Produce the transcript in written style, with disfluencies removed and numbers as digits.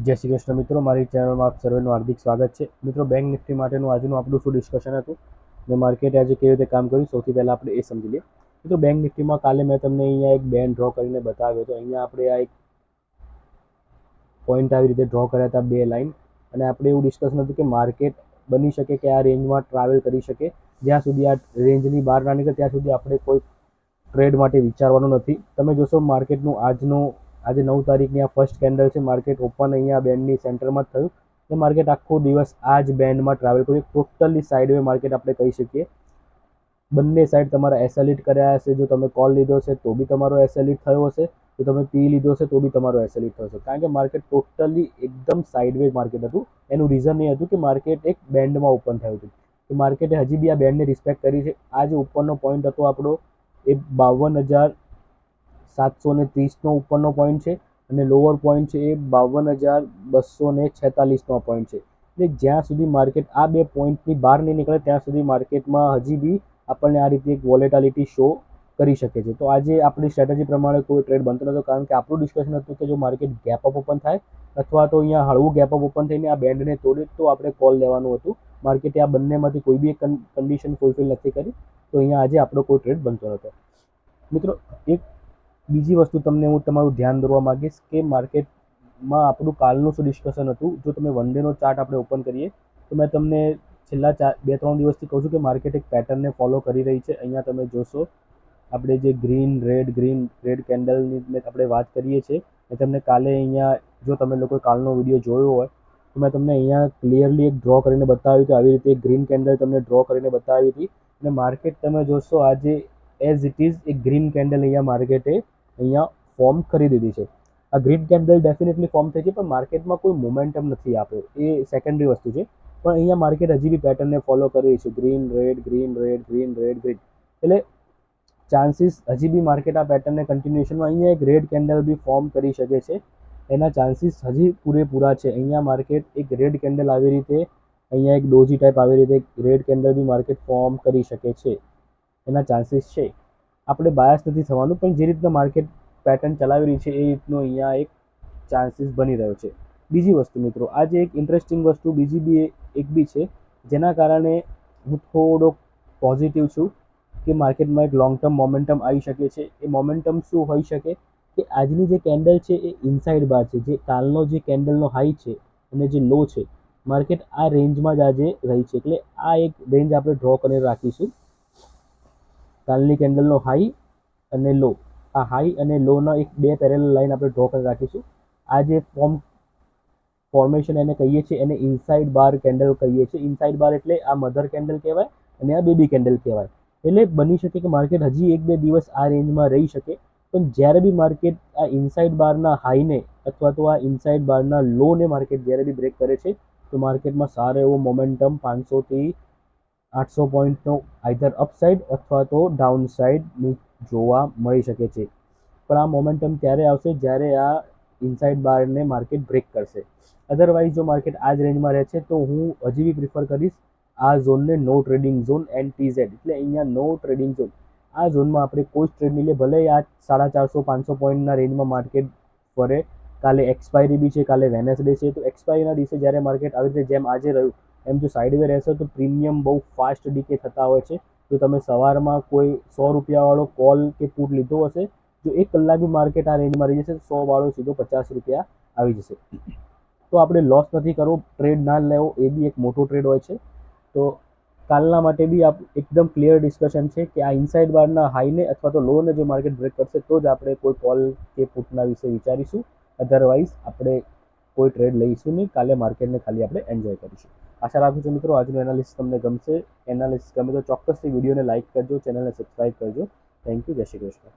જય શ્રી કૃષ્ણ મિત્રો, મારી ચેનલમાં આપ સર્વેનું હાર્દિક સ્વાગત છે. મિત્રો, બેંક નિફ્ટી માટેનું આજનું આપણું શું ડિસ્કશન હતું ને માર્કેટ આજે કેવી રીતે કામ કર્યું, સૌથી પહેલાં આપણે એ સમજી લઈએ. મિત્રો, બેંક નિફ્ટીમાં કાલે મેં તમને અહીંયા એક બેન્ડ ડ્રો કરીને બતાવ્યો હતો. અહીંયા આપણે આ એક પોઈન્ટ આવી રીતે ડ્રો કર્યા હતા, બે લાઇન, અને આપણે એવું ડિસ્કશન હતું કે માર્કેટ બની શકે કે આ રેન્જમાં ટ્રાવેલ કરી શકે. જ્યાં સુધી આ રેન્જની બહાર ના નીકળે ત્યાં સુધી આપણે કોઈ ટ્રેડ માટે વિચારવાનું નથી. તમે જોશો માર્કેટનું આજે 9 તારીખની આ ફર્સ્ટ કેન્ડલ છે. માર્કેટ ઓપન અહીંયા બેન્ડની સેન્ટરમાં જ થયું અને માર્કેટ આખો દિવસ આ જ બેન્ડમાં ટ્રાવેલ કર્યું. ટોટલી સાઇડવે માર્કેટ આપણે કહી શકીએ. બંને સાઈડ તમારા એસએલિટ કર્યા હશે. જો તમે કોલ લીધો છે તો બી તમારો એસએલિટ થયો હશે, જો તમે પી લીધો છે તો બી તમારો એસએલિટ થયો છે. કારણ કે માર્કેટ ટોટલી એકદમ સાઇડવે માર્કેટ હતું. એનું રીઝન એ હતું કે માર્કેટ એક બેન્ડમાં ઓપન થયું હતું. તો માર્કેટે હજી બી આ બેન્ડને રિસ્પેક્ટ કરી છે. આ જે ઉપરનો પોઈન્ટ હતો આપણો એ 52,730નો ઉપરનો પોઈન્ટ છે અને લોઅર પોઈન્ટ છે એ 52,246નો પોઈન્ટ છે. એટલે જ્યાં સુધી માર્કેટ આ બે પોઈન્ટની બહાર નહીં નીકળે ત્યાં સુધી માર્કેટમાં હજી બી આપણને આ રીતે એક વોલેટાલિટી શો કરી શકે છે. તો આજે આપણી સ્ટ્રેટેજી પ્રમાણે કોઈ ટ્રેડ બનતો નહોતો, કારણ કે આપણું ડિસ્કશન હતું કે જો માર્કેટ ગેપ અપ ઓપન થાય અથવા તો અહીંયા હળવું ગેપ અપ ઓપન થઈને આ બેન્ડને તોડે તો આપણે કોલ લેવાનું હતું. માર્કેટે આ બંનેમાંથી કોઈ બી એક કન્ડિશન ફૂલફિલ નથી કરી, તો અહીંયા આજે આપણો કોઈ ટ્રેડ બનતો નહોતો. મિત્રો, એક બીજી વસ્તુ તમને હું તમારું ધ્યાન દોરવા માંગીશ કે માર્કેટમાં આપણું કાલનું શું ડિસ્કશન હતું. જો તમે વન ડેનો ચાર્ટ આપણે ઓપન કરીએ તો મેં તમને છેલ્લા 2-3 દિવસથી કહું છું કે માર્કેટ એક પેટર્નને ફોલો કરી રહી છે. અહીંયા તમે જોશો આપણે જે ગ્રીન રેડ કેન્ડલની આપણે વાત કરીએ છીએ એ તમને કાલે અહીંયા, જો તમે લોકો કાલનો વિડીયો જોયો હોય તો મેં તમને અહીંયા ક્લિયરલી એક ડ્રો કરીને બતાવ્યું હતું. આવી રીતે એક ગ્રીન કેન્ડલ તમને ડ્રો કરીને બતાવી હતી અને માર્કેટ તમે જોશો આજે એઝ ઇટ ઇઝ એક ગ્રીન કેન્ડલ અહીંયા માર્કેટે અહીંયા ફોર્મ કરી દીધી છે. આ ગ્રીન કેન્ડલ ડેફિનેટલી ફોર્મ થઈ છે, પણ માર્કેટમાં કોઈ મોમેન્ટમ નથી આપ્યો, એ સેકન્ડરી વસ્તુ છે. પણ અહીંયા માર્કેટ હજી બી પેટર્નને ફોલો કરી રહી છે, green red green red green red green. એટલે ચાન્સીસ હજી બી માર્કેટ આ પેટર્નને કન્ટિન્યુએશનમાં અહીંયા એક રેડ કેન્ડલ બી ફોર્મ કરી શકે છે. એના ચાન્સીસ હજી પૂરેપૂરા છે. અહીંયા માર્કેટ એક રેડ કેન્ડલ આવી રીતે, અહીંયા એક ડોજી ટાઈપ આવી રીતે રેડ કેન્ડલ બી માર્કેટ ફોર્મ કરી શકે છે. એના ચાન્સીસ છે. આપણે બાયસ નથી થવાનું, પણ જે રીતના માર્કેટ પેટર્ન ચલાવી રહી છે એ રીતનો અહીંયા એક ચાન્સીસ બની રહ્યો છે. બીજી વસ્તુ મિત્રો, આજે એક ઇન્ટરેસ્ટિંગ વસ્તુ બીજી બી એક બી છે જેના કારણે હું થોડોક પોઝિટિવ છું કે માર્કેટમાં એક લોંગ ટર્મ મોમેન્ટમ આવી શકે છે. એ મોમેન્ટમ શું હોઈ શકે કે આજની જે કેન્ડલ છે એ ઇનસાઇડ બાર છે. જે કાલનો જે કેન્ડલનો હાઈ છે અને જે લો છે, માર્કેટ આ રેન્જમાં જ આજે રહી છે. એટલે આ એક રેન્જ આપણે ડ્રો કરીને રાખીશું. કાલની કેન્ડલનો હાઈ અને લો, આ હાઈ અને લોનો એક બે પેરેલલ લાઈન આપણે ડ્રો કરી રાખીશું. આ જે ફોર્મેશન એને કહીએ છીએ એને ઇનસાઇડ બાર કેન્ડલ કહીએ છીએ. ઇનસાઇડ બાર એટલે આ મધર કેન્ડલ કહેવાય અને આ બેબી કેન્ડલ કહેવાય. એટલે બની શકે કે માર્કેટ હજી 1-2 દિવસ આ રેન્જમાં રહી શકે, પણ જ્યારે બી માર્કેટ આ ઇનસાઇડ બારના હાઈને અથવા તો આ ઇનસાઇડ બારના લોને માર્કેટ જ્યારે બી બ્રેક કરે છે તો માર્કેટમાં સારો એવો મોમેન્ટમ 500થી 800 પોઈન્ટનો આઈધર અપસાઇડ અથવા તો ડાઉન સાઇડ જોવા મળી શકે છે. પણ આ મોમેન્ટમ ત્યારે આવશે જ્યારે આ ઇનસાઇડ બારને માર્કેટ બ્રેક કરશે. અધરવાઇઝ જો માર્કેટ આ જ રેન્જમાં રહે છે તો હું હજી બી પ્રિફર કરીશ આ ઝોનને નો ટ્રેડિંગ ઝોન NTZ, એટલે અહીંયા નો ટ્રેડિંગ ઝોન. આ ઝોનમાં આપણે કોઈ જ ટ્રેડ નહીં લે. ભલે આ 450-500 પોઈન્ટના રેન્જમાં માર્કેટ ફરે. કાલે એક્સપાયરી બી છે, કાલે વેનસડે છે, તો એક્સપાયરીના દિવસે જ્યારે માર્કેટ આવી રીતે જેમ આજે રહ્યું એમ જો સાઇડવે રહેશે તો પ્રીમિયમ બહુ ફાસ્ટ ડીકે થતા હોય છે. જો તમે સવારમાં કોઈ 100 રૂપિયાવાળો કોલ કે પુટ લીધો હશે, જો 1 કલાક બી માર્કેટ આ રેન્જમાં રહી જશે તો 100 વાળો સીધો 50 રૂપિયા આવી જશે. તો આપણે લોસ નથી કરવો, ટ્રેડ ના લેવો, એ બી એક મોટો ટ્રેડ હોય છે. તો કાલના માટે બી એકદમ ક્લિયર ડિસ્કશન છે કે આ ઇનસાઇડ બારના હાઈને અથવા તો લોને જો માર્કેટ બ્રેક કરશે તો જ આપણે કોઈ કોલ કે પુટના વિશે વિચારીશું. અધરવાઇઝ આપણે કોઈ ટ્રેડ લઈશું નહીં. કાલે માર્કેટને ખાલી આપણે એન્જોય કરીશું. આશા રાખું છું મિત્રો આજનું એનાલિસિસ તમને ગમશે. એનાલિસિસ ગમે તો ચોક્કસથી વિડીયોને લાઇક કરજો, ચેનલને સબસ્ક્રાઇબ કરજો. Thank you. જય શ્રી કૃષ્ણ.